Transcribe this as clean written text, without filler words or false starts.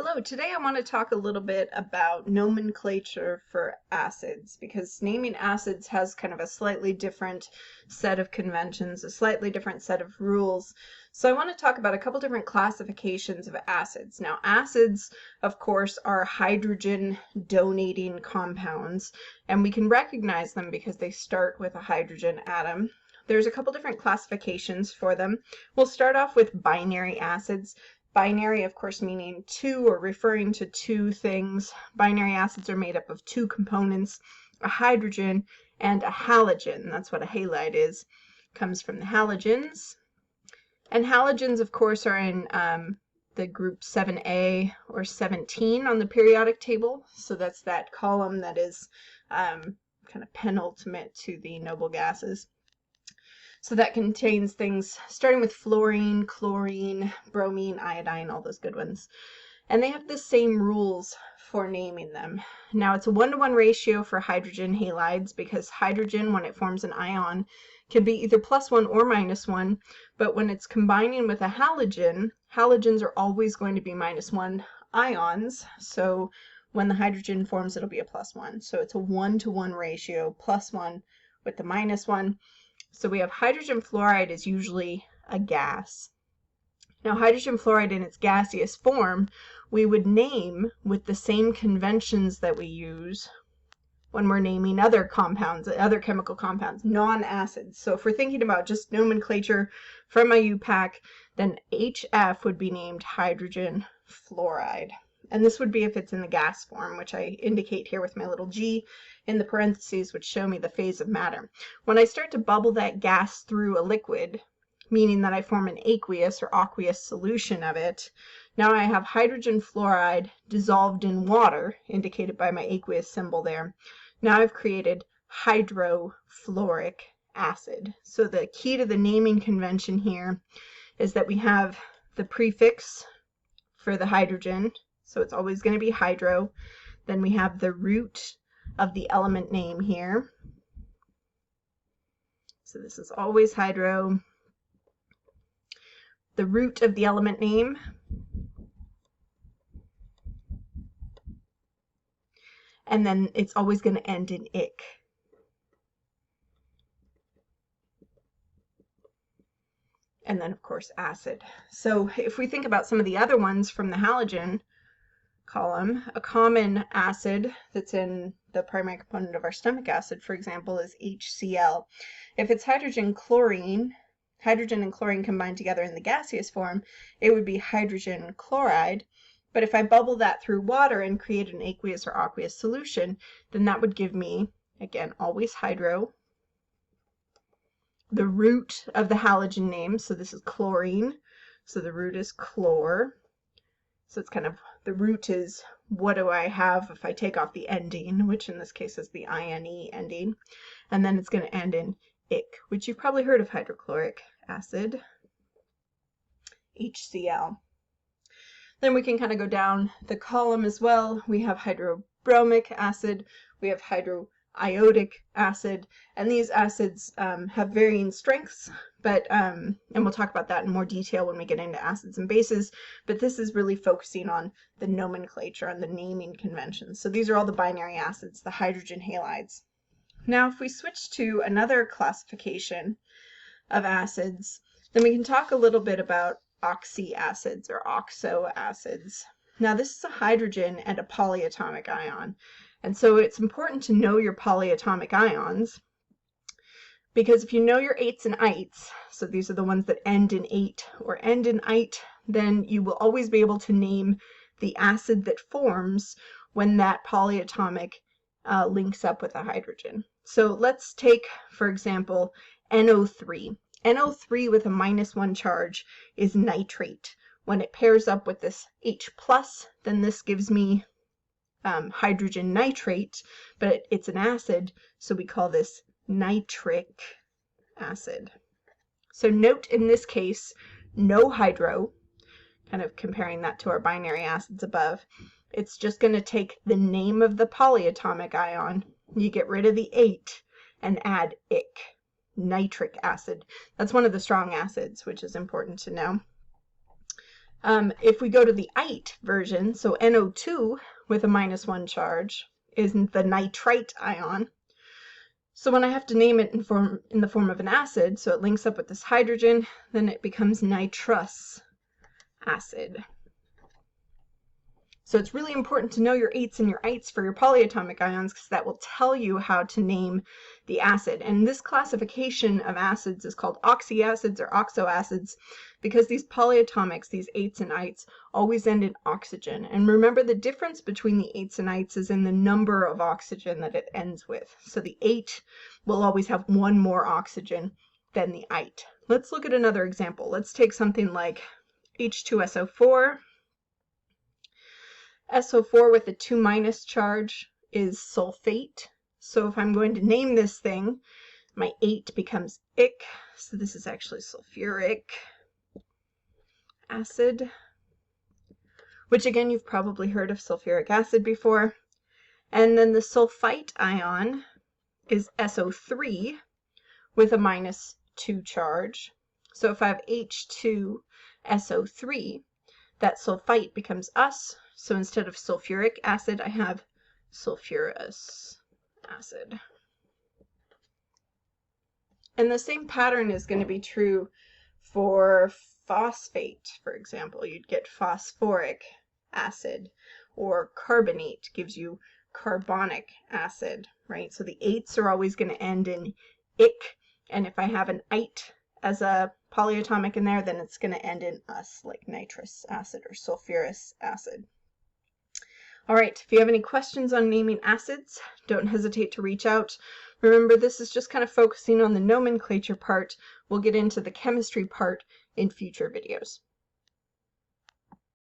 Hello, today I want to talk a little bit about nomenclature for acids because naming acids has kind of a slightly different set of conventions, a slightly different set of rules. So I want to talk about a couple different classifications of acids. Now, acids, of course, are hydrogen donating compounds, and we can recognize them because they start with a hydrogen atom. There's a couple different classifications for them. We'll start off with binary acids. Binary, of course, meaning two or referring to two things. Binary acids are made up of two components, a hydrogen and a halogen. That's what a halide is. Comes from the halogens. And halogens, of course, are in the group 7A or 17 on the periodic table. So that's that column that is kind of penultimate to the noble gases. So that contains things starting with fluorine, chlorine, bromine, iodine, all those good ones. And they have the same rules for naming them. Now it's a 1-to-1 ratio for hydrogen halides because hydrogen, when it forms an ion, can be either +1 or -1, but when it's combining with a halogen, halogens are always going to be -1 ions. So when the hydrogen forms, it'll be a +1. So it's a 1-to-1 ratio, +1 with the -1. So we have hydrogen fluoride is usually a gas. Now hydrogen fluoride in its gaseous form, we would name with the same conventions that we use when we're naming other compounds, other chemical compounds, non-acids. So if we're thinking about just nomenclature from a UPAC, then HF would be named hydrogen fluoride. And this would be if it's in the gas form, which I indicate here with my little g in the parentheses, which show me the phase of matter. When I start to bubble that gas through a liquid, meaning that I form an aqueous or aqueous solution of it, now I have hydrogen fluoride dissolved in water, indicated by my aqueous symbol there. Now I've created hydrofluoric acid. So the key to the naming convention here is that we have the prefix for the hydrogen, so it's always going to be hydro. Then we have the root of the element name here. So this is always hydro. The root of the element name. And then it's always going to end in ic. And then, of course, acid. So if we think about some of the other ones from the halogen column, a common acid that's in the primary component of our stomach acid, for example, is HCl. If it's hydrogen and chlorine combined together in the gaseous form, it would be hydrogen chloride. But if I bubble that through water and create an aqueous or aqueous solution, then that would give me, again, always hydro, the root of the halogen name, so this is chlorine, so the root is chlor. So it's kind of, the root is what do I have if I take off the ending, which in this case is the ine ending, and then it's going to end in ic, which you've probably heard of hydrochloric acid, HCl. Then we can kind of go down the column as well. We have hydrobromic acid, we have hydroiodic acid, and these acids have varying strengths, but and we'll talk about that in more detail when we get into acids and bases, but this is really focusing on the nomenclature and the naming conventions. So these are all the binary acids, the hydrogen halides. Now if we switch to another classification of acids, then we can talk a little bit about oxyacids or oxo acids. Now this is a hydrogen and a polyatomic ion, and so it's important to know your polyatomic ions, because if you know your eights and ites, so these are the ones that end in ate or end in ite, then you will always be able to name the acid that forms when that polyatomic links up with a hydrogen. So let's take, for example, NO3. NO3 with a -1 charge is nitrate. When it pairs up with this H+, then this gives me hydrogen nitrate, but it's an acid, so we call this nitric acid. So note in this case, no hydro, kind of comparing that to our binary acids above. It's just going to take the name of the polyatomic ion, you get rid of the 8, and add ic. Nitric acid. That's one of the strong acids, which is important to know. If we go to the ite version, so NO2 with a -1 charge is the nitrite ion. So when I have to name it in the form of an acid, so it links up with this hydrogen, then it becomes nitrous acid. So it's really important to know your ates and your ites for your polyatomic ions, because that will tell you how to name the acid. And this classification of acids is called oxyacids or oxoacids, because these polyatomics, these ates and ites, always end in oxygen. And remember, the difference between the ates and ites is in the number of oxygen that it ends with. So the ate will always have one more oxygen than the ite. Let's look at another example. Let's take something like H2SO4. SO4 with a 2- charge is sulfate. So if I'm going to name this thing, my ate becomes ic. So this is actually sulfuric acid, which again, you've probably heard of sulfuric acid before. And then the sulfite ion is SO3 with a -2 charge. So if I have H2SO3, that sulfite becomes us. So instead of sulfuric acid, I have sulfurous acid. And the same pattern is going to be true for phosphate, for example. You'd get phosphoric acid, or carbonate gives you carbonic acid, right? So the ates are always going to end in ic, and if I have an ite as a polyatomic in there, then it's going to end in us, like nitrous acid or sulfurous acid. All right, if you have any questions on naming acids, don't hesitate to reach out. Remember, this is just kind of focusing on the nomenclature part. We'll get into the chemistry part in future videos.